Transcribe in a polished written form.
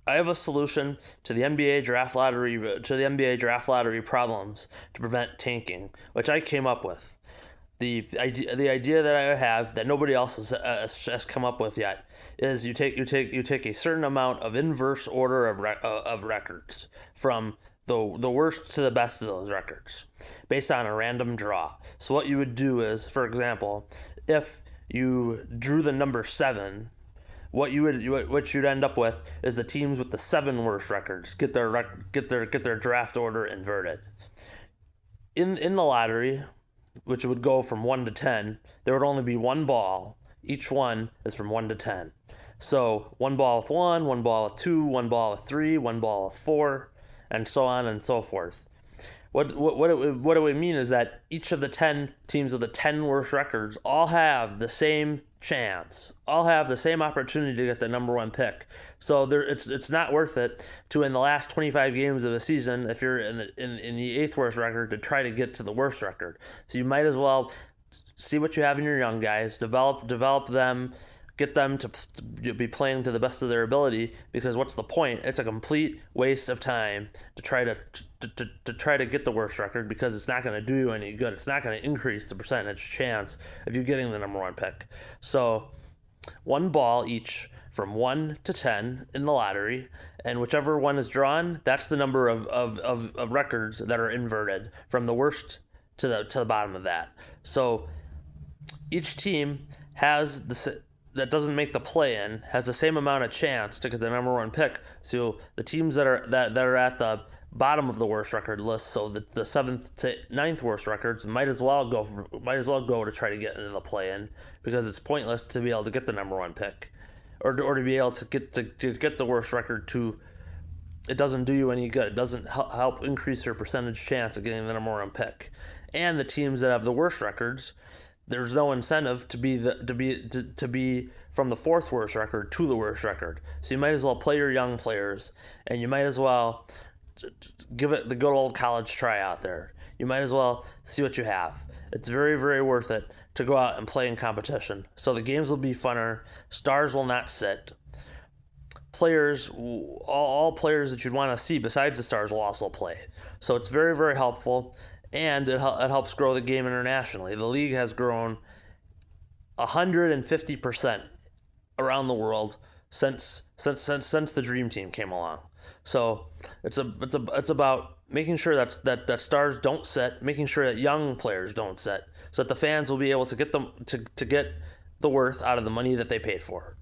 I have a solution to the NBA draft lottery problems to prevent tanking, which I came up with. The idea that I have that nobody else has come up with yet is you take a certain amount of inverse order of records from the worst to the best of those records based on a random draw. So what you would do is, for example, if you drew the number 7, what you'd end up with is the teams with the 7 worst records get their draft order inverted. In the lottery, which would go from 1 to 10, there would only be one ball. Each one is from 1 to 10. So one ball with 1, one ball with 2, one ball with 3, one ball with 4, and so on and so forth. What it would mean is that each of the 10 teams with the 10 worst records all have the same chance, all have the same opportunity to get the number 1 pick. So it's not worth it to, in the last 25 games of the season, if you're in the 8th worst record, to try to get to the worst record. So you might as well see what you have in your young guys, develop them, get them to be playing to the best of their ability, because what's the point? It's a complete waste of time to try to get the worst record, because it's not going to do you any good. It's not going to increase the percentage chance of you getting the number 1 pick. So one ball each from 1 to 10 in the lottery, and whichever one is drawn, that's the number of records that are inverted from the worst to the bottom of that. So each team has that doesn't make the play-in has the same amount of chance to get the number 1 pick. So the teams that are at the bottom of the worst record list, so the 7th to 9th worst records, might as well go to try to get into the play-in, because it's pointless to be able to get the number 1 pick, or to be able to get the worst record. It doesn't do you any good. It doesn't help increase your percentage chance of getting the number 1 pick. And the teams that have the worst records, there's no incentive to be from the 4th worst record to the worst record. So you might as well play your young players, and you might as well give it the good old college try out there. You might as well see what you have. It's very, very worth it to go out and play in competition. So the games will be funner. Stars will not sit. Players, all players that you'd want to see besides the stars, will also play. So it's very, very helpful. And it helps grow the game internationally. The league has grown 150% around the world since the Dream Team came along. So it's about making sure that stars don't sit, making sure that young players don't sit, so that the fans will be able to get them to get the worth out of the money that they paid for.